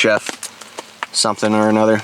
chef something or another.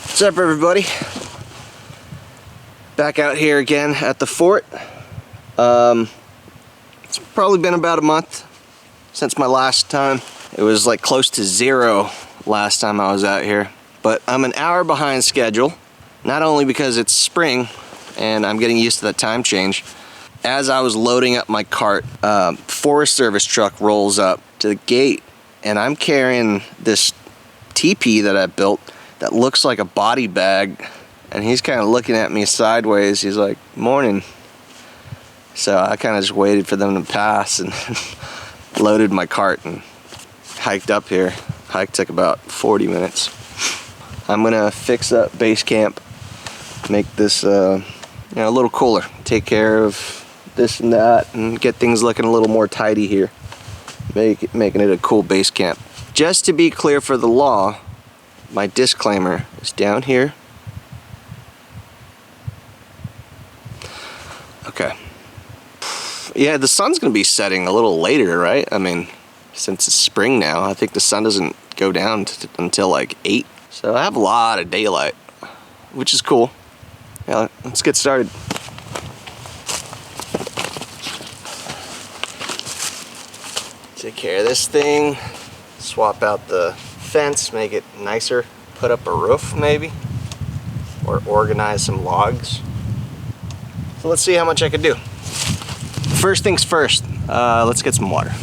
What's up, everybody? Back out here again at the fort. It's probably been about a month since my last time. It was like close to 0 last time I was out here, but I'm an hour behind schedule, not only because it's spring and I'm getting used to that time change. As I was loading up my cart, Forest Service truck rolls up to the gate, and I'm carrying this teepee that I built that looks like a body bag, and he's kind of looking at me sideways. He's like, "Morning." So I kind of just waited for them to pass and loaded my cart and hiked up here. Hike took about 40 minutes. I'm gonna fix up base camp, make this a little cooler, take care of this and that, and get things looking a little more tidy here, making it a cool base camp. Just to be clear for the law, my disclaimer is down here. Okay. Yeah, the sun's gonna be setting a little later, right? I mean, since it's spring now, I think the sun doesn't go down until like 8. So I have a lot of daylight, which is cool. Yeah, let's get started. Take care of this thing, swap out the fence, make it nicer, put up a roof maybe, or organize some logs. So let's see how much I can do. First things first, let's get some water.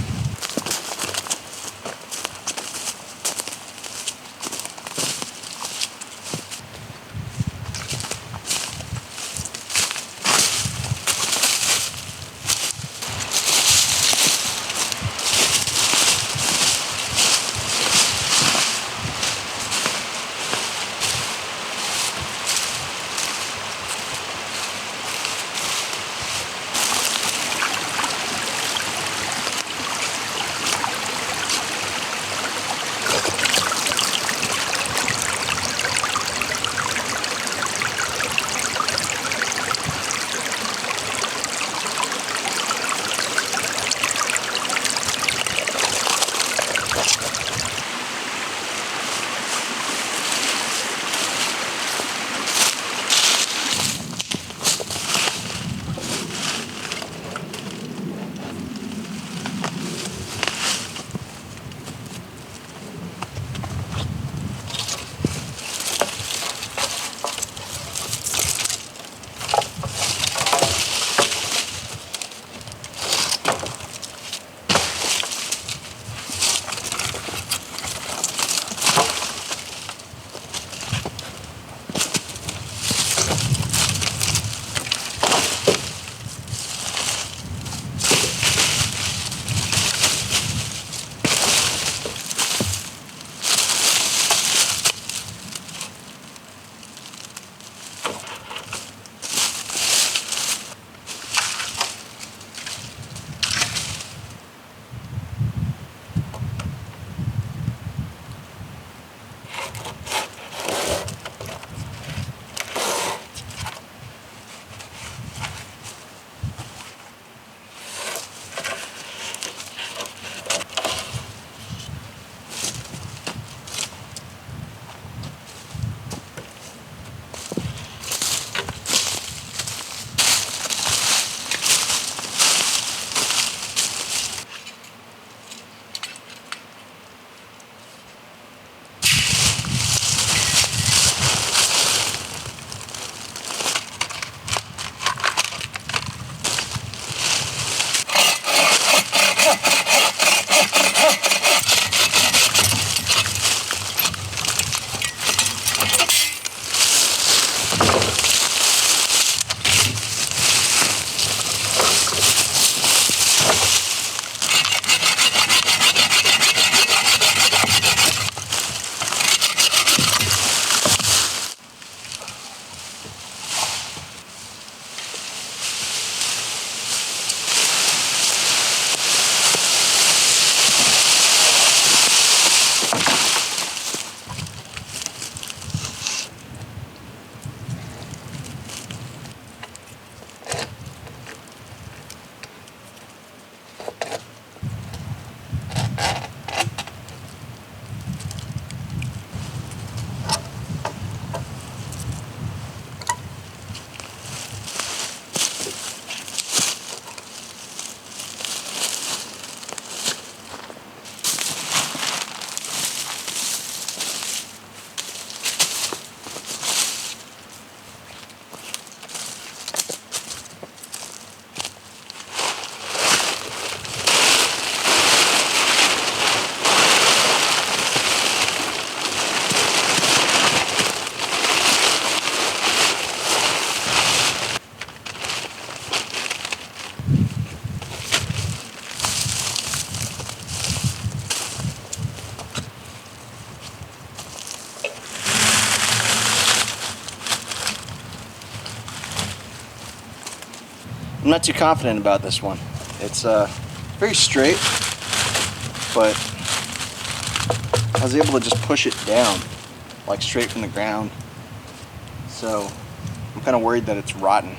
I'm not too confident about this one. It's very straight, but I was able to just push it down, like straight from the ground. So I'm kind of worried that it's rotten.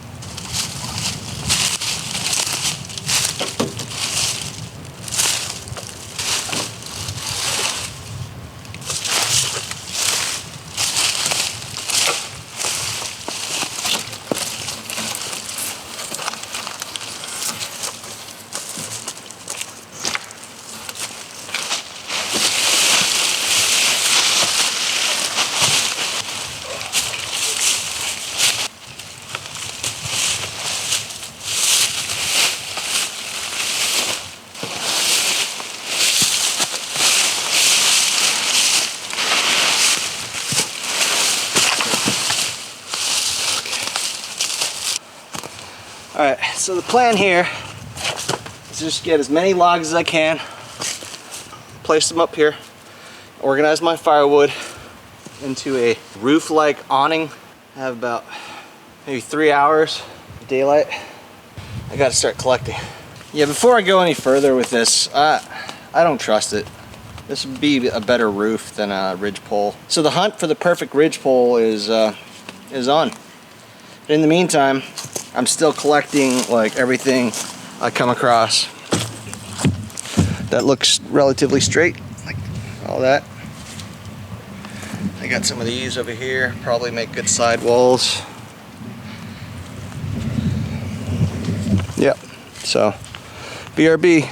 Alright, so the plan here is just get as many logs as I can, place them up here, organize my firewood into a roof-like awning. I have about maybe 3 hours of daylight. I gotta start collecting. Yeah, before I go any further with this, I don't trust it. This would be a better roof than a ridgepole. So the hunt for the perfect ridgepole is on. But in the meantime, I'm still collecting like everything I come across that looks relatively straight, like all that. I got some of these over here, probably make good side walls. Yep, so BRB.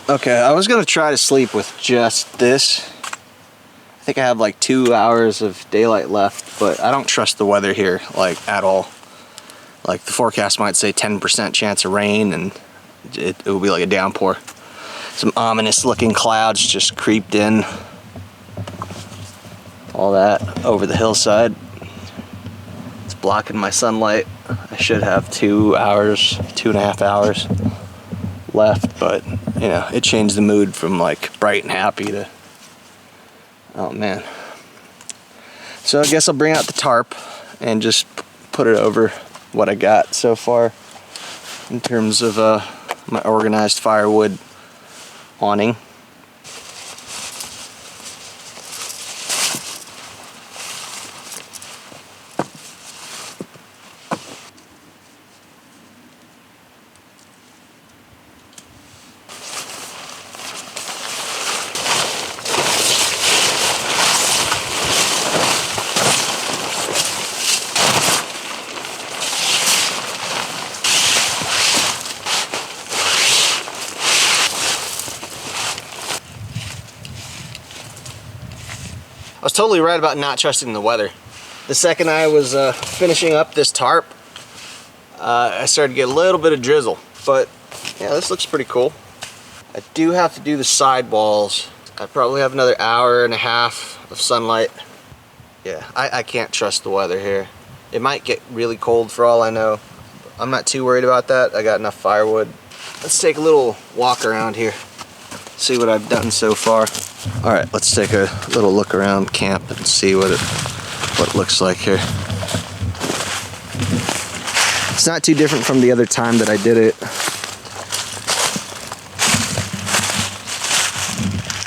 Okay, I was gonna try to sleep with just this. I think I have like 2 hours of daylight left, but I don't trust the weather here, like at all. Like the forecast might say 10% chance of rain and it will be like a downpour. Some ominous looking clouds just creeped in. All that over the hillside. It's blocking my sunlight. I should have 2 hours, 2.5 hours left, but you know, it changed the mood from like bright and happy to, oh man. So I guess I'll bring out the tarp and just put it over what I got so far in terms of my organized firewood awning. I was totally right about not trusting the weather. The second I was finishing up this tarp, I started to get a little bit of drizzle, but yeah, this looks pretty cool. I do have to do the side walls. I probably have another hour and a half of sunlight. Yeah, I can't trust the weather here. It might get really cold for all I know. I'm not too worried about that. I got enough firewood. Let's take a little walk around here, see what I've done so far. All right, let's take a little look around camp and see what it looks like here. It's not too different from the other time that I did it.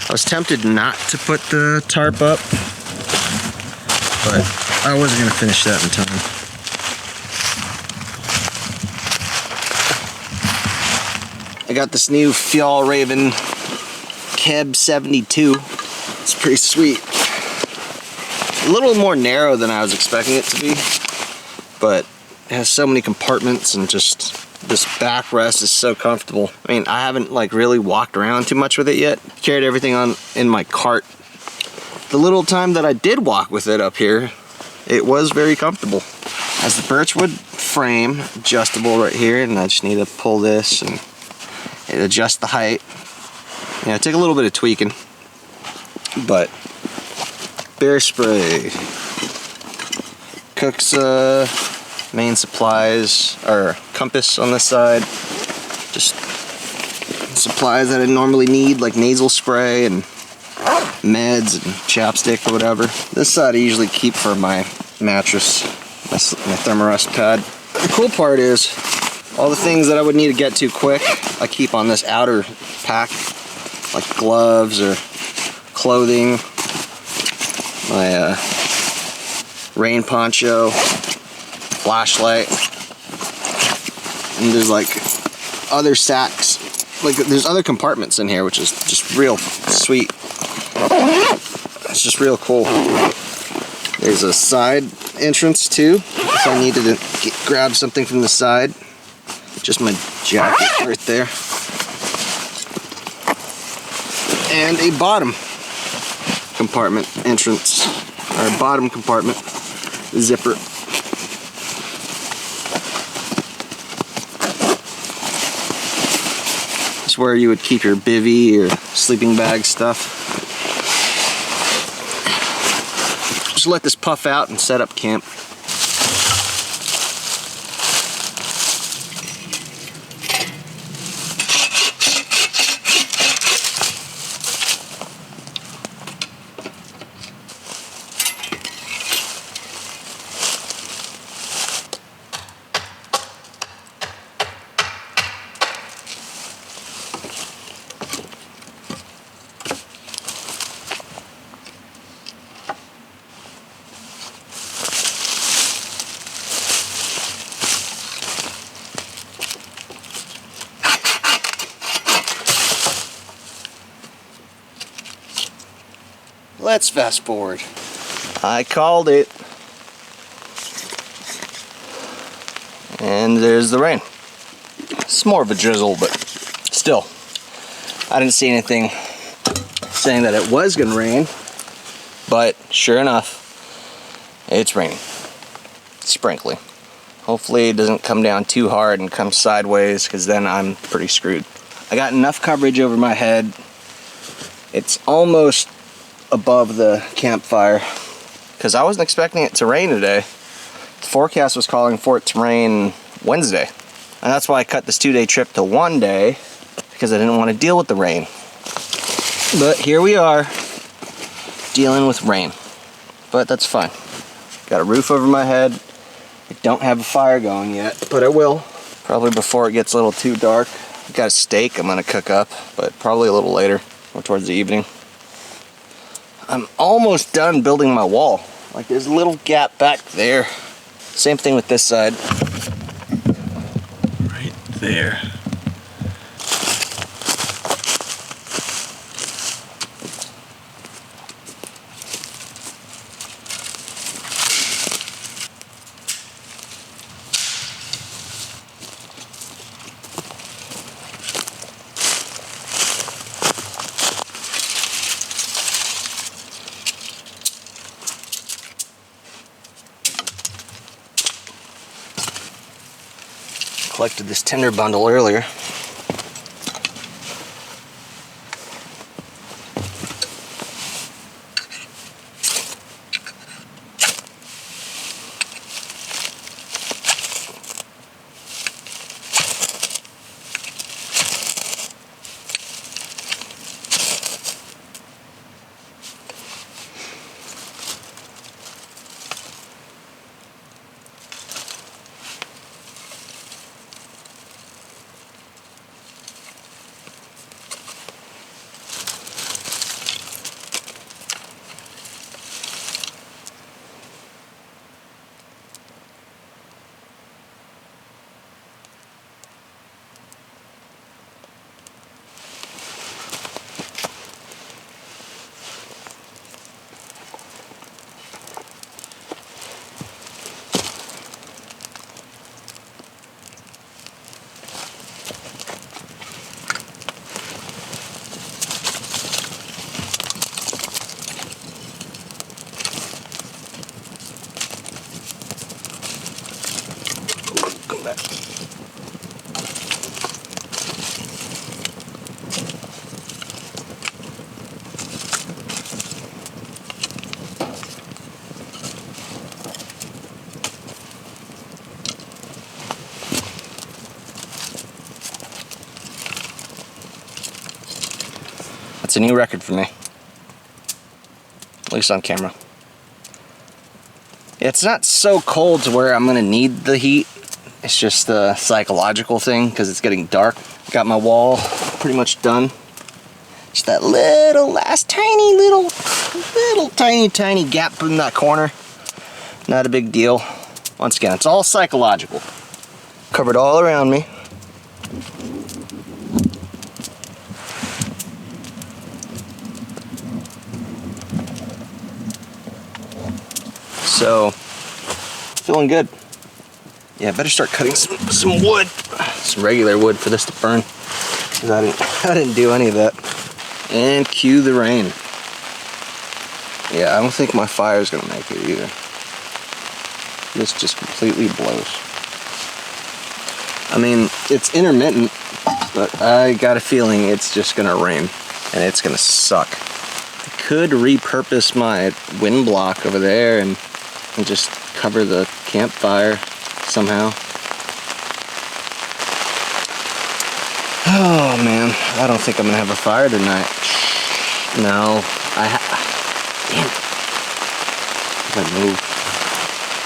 I was tempted not to put the tarp up, but I wasn't gonna finish that in time. I got this new Fjallraven Keb 72. It's pretty sweet. A little more narrow than I was expecting it to be, but it has so many compartments and just this backrest is so comfortable. I mean, I haven't like really walked around too much with it yet. Carried everything on in my cart the little time that I did walk with it up here, it was very comfortable. Has the birchwood frame adjustable right here, and I just need to pull this and it adjusts the height. Yeah, it took a little bit of tweaking, but Bear Spray, Cook's main supplies, or compass on this side, just supplies that I normally need, like nasal spray and meds and chapstick or whatever. This side I usually keep for my mattress, my Thermarest pad. The cool part is all the things that I would need to get to quick, I keep on this outer pack, like gloves or clothing, my rain poncho, flashlight, and there's like other sacks, like there's other compartments in here, which is just real sweet. It's just real cool. There's a side entrance too, if I needed to grab something from the side. Just my jacket right there. And a bottom compartment entrance, or bottom compartment zipper. It's where you would keep your bivvy or sleeping bag stuff. Just let this puff out and set up camp. Let's fast forward. I called it. And there's the rain. It's more of a drizzle, but still. I didn't see anything saying that it was gonna rain, but sure enough, it's raining. It's sprinkly. Hopefully it doesn't come down too hard and come sideways, because then I'm pretty screwed. I got enough coverage over my head. It's almost above the campfire, because I wasn't expecting it to rain today. The forecast was calling for it to rain Wednesday, and that's why I cut this 2-day trip to 1 day, because I didn't want to deal with the rain. But here we are, dealing with rain, but that's fine. Got a roof over my head. I don't have a fire going yet, but I will, probably before it gets a little too dark. I've got a steak I'm gonna cook up, but probably a little later, or towards the evening. I'm almost done building my wall. Like, there's a little gap back there. Same thing with this side. Right there. Collected this tinder bundle earlier. That's a new record for me. At least on camera. It's not so cold to where I'm gonna need the heat. It's just a psychological thing because it's getting dark. Got my wall pretty much done. Just that last tiny gap in that corner. Not a big deal. Once again, it's all psychological. Covered all around me. So, feeling good. Yeah, better start cutting some wood. Some regular wood for this to burn. Because I didn't do any of that. And cue the rain. Yeah, I don't think my fire's gonna make it either. This just completely blows. I mean, it's intermittent, but I got a feeling it's just gonna rain. And it's gonna suck. I could repurpose my wind block over there and just cover the campfire somehow. Oh man, I don't think I'm gonna have a fire tonight. No, damn it. I gotta move.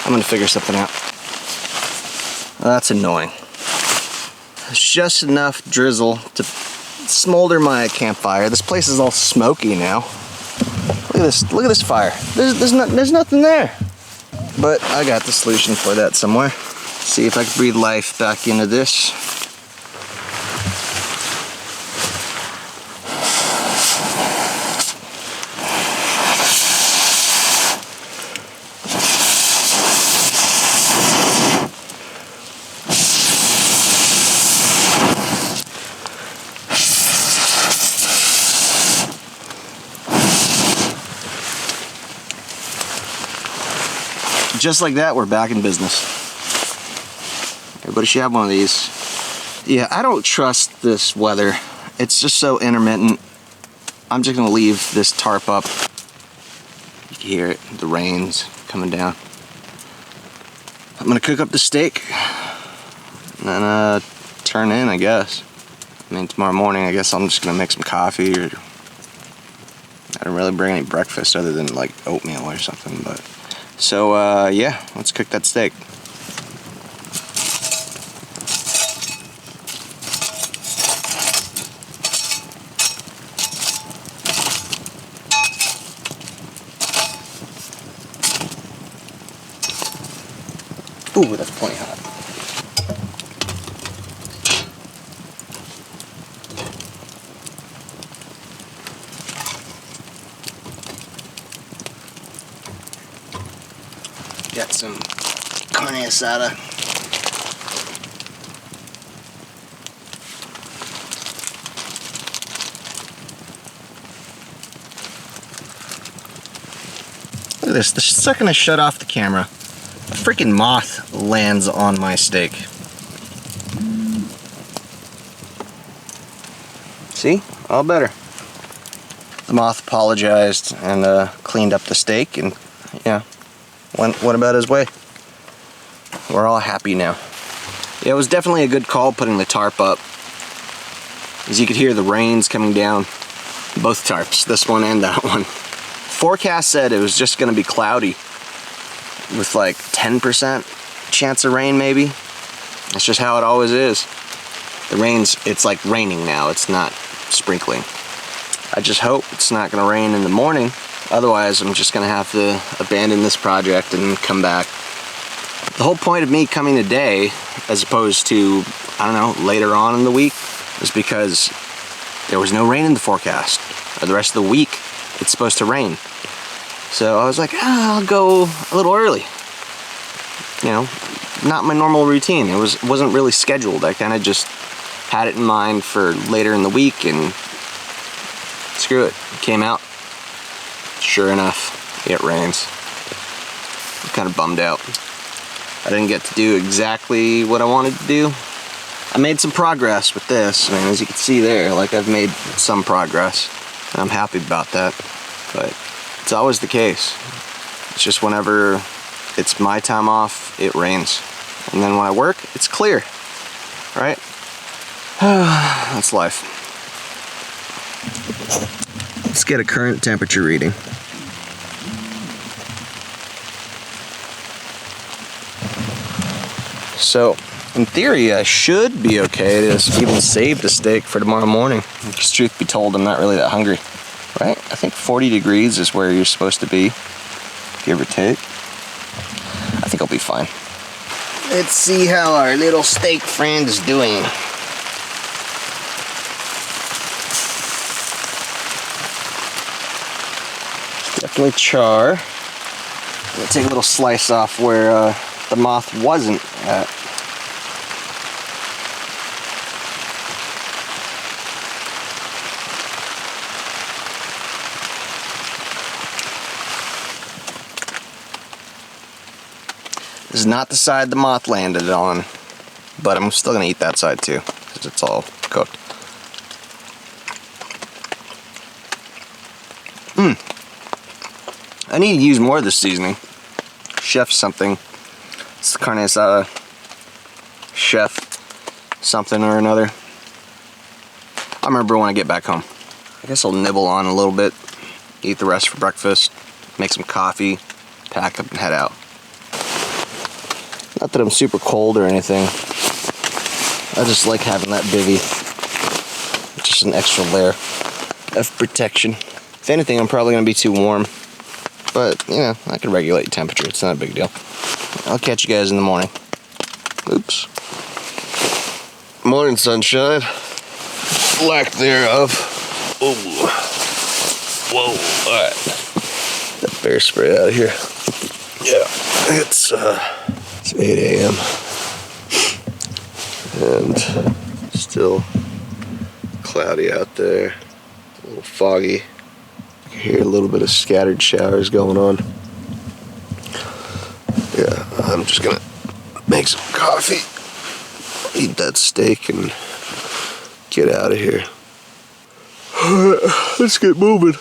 I'm gonna figure something out. That's annoying. It's just enough drizzle to smolder my campfire. This place is all smoky now. Look at this. Look at this fire. There's nothing there. But I got the solution for that somewhere. See if I can breathe life back into this. Just like that, we're back in business. Everybody should have one of these. Yeah, I don't trust this weather. It's just so intermittent. I'm just gonna leave this tarp up. You can hear it, the rain's coming down. I'm gonna cook up the steak and then turn in, I guess. I mean, tomorrow morning, I guess I'm just gonna make some coffee, or I didn't really bring any breakfast other than like oatmeal or something, but. So, yeah, let's cook that steak. Ooh, that's plenty hot. Got some carne asada. Look at this. The second I shut off the camera, a freaking moth lands on my steak. See? All better. The moth apologized and cleaned up the steak, and yeah. Went about his way. We're all happy now. Yeah, it was definitely a good call putting the tarp up. As you could hear the rains coming down. Both tarps, this one and that one. Forecast said it was just gonna be cloudy with like 10% chance of rain maybe. That's just how it always is. The rain's, it's like raining now, it's not sprinkling. I just hope it's not gonna rain in the morning. Otherwise, I'm just gonna have to abandon this project and come back. The whole point of me coming today, as opposed to, I don't know, later on in the week, is because there was no rain in the forecast. Or the rest of the week, it's supposed to rain. So I was like, I'll go a little early. You know, not my normal routine. It wasn't really scheduled. I kind of just had it in mind for later in the week, and screw it, it came out. Sure enough, it rains. I'm kind of bummed out. I didn't get to do exactly what I wanted to do. I made some progress with this. I mean, as you can see there, like I've made some progress, and I'm happy about that. But it's always the case. It's just whenever it's my time off, it rains. And then when I work, it's clear, right? That's life. Let's get a current temperature reading. So, in theory, I should be okay to even save the steak for tomorrow morning. Because truth be told, I'm not really that hungry. Right? I think 40 degrees is where you're supposed to be, give or take. I think I'll be fine. Let's see how our little steak friend is doing. Definitely char. I'm gonna take a little slice off where the moth wasn't at. This is not the side the moth landed on, but I'm still gonna eat that side too, because it's all cooked. I need to use more of this seasoning. Chef something. It's the carne asada. Chef something or another. I'll remember when I get back home. I guess I'll nibble on a little bit, eat the rest for breakfast, make some coffee, pack up and head out. Not that I'm super cold or anything. I just like having that bivvy. Just an extra layer of protection. If anything, I'm probably gonna be too warm. But, you know, I can regulate temperature. It's not a big deal. I'll catch you guys in the morning. Oops. Morning, sunshine. Lack thereof. Oh. Whoa. Alright. That bear spray out of here. Yeah. It's 8 a.m. and still cloudy out there. A little foggy. I can hear a little bit of scattered showers going on. Yeah, I'm just gonna make some coffee, eat that steak, and get out of here. Alright, let's get moving.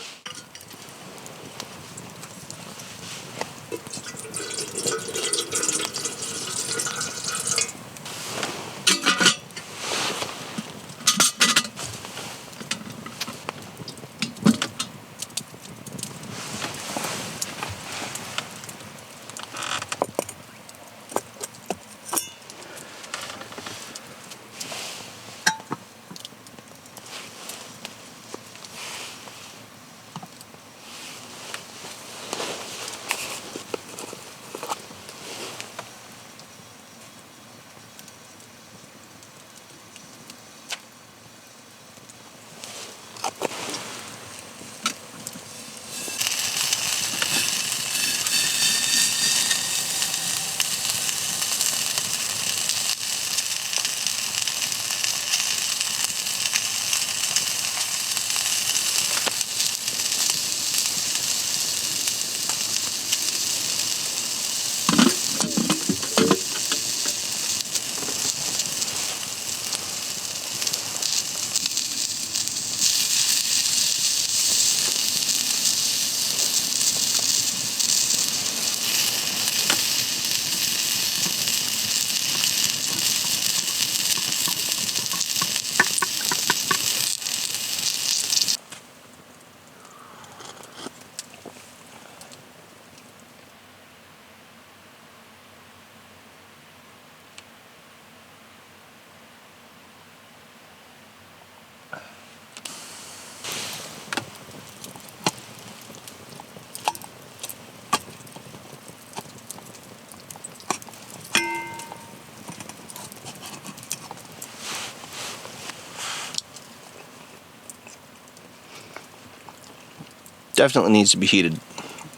Definitely needs to be heated,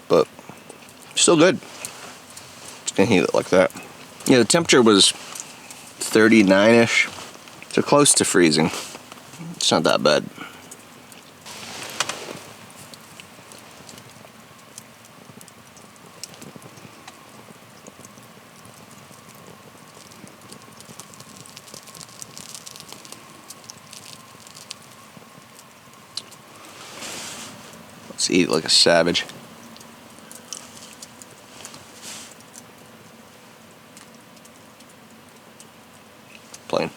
but still good. Just gonna heat it like that. Yeah, the temperature was 39-ish, so close to freezing. It's not that bad. Let's eat like a savage. Plain.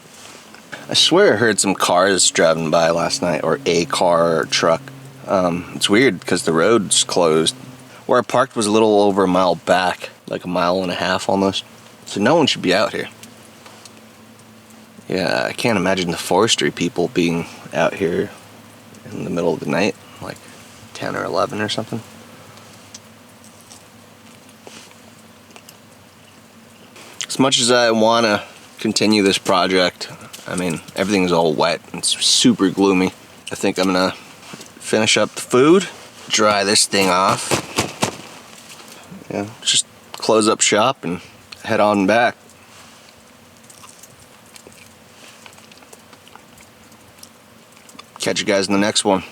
I swear I heard some cars driving by last night, or a car or truck. It's weird because the road's closed. Where I parked was a little over a mile back, like a mile and a half almost. So no one should be out here. Yeah, I can't imagine the forestry people being out here in the middle of the night, like 10 or 11 or something. As much as I want to continue this project, I mean, everything's all wet and it's super gloomy. I think I'm gonna finish up the food, dry this thing off, yeah, just close up shop and head on back. Catch you guys in the next one.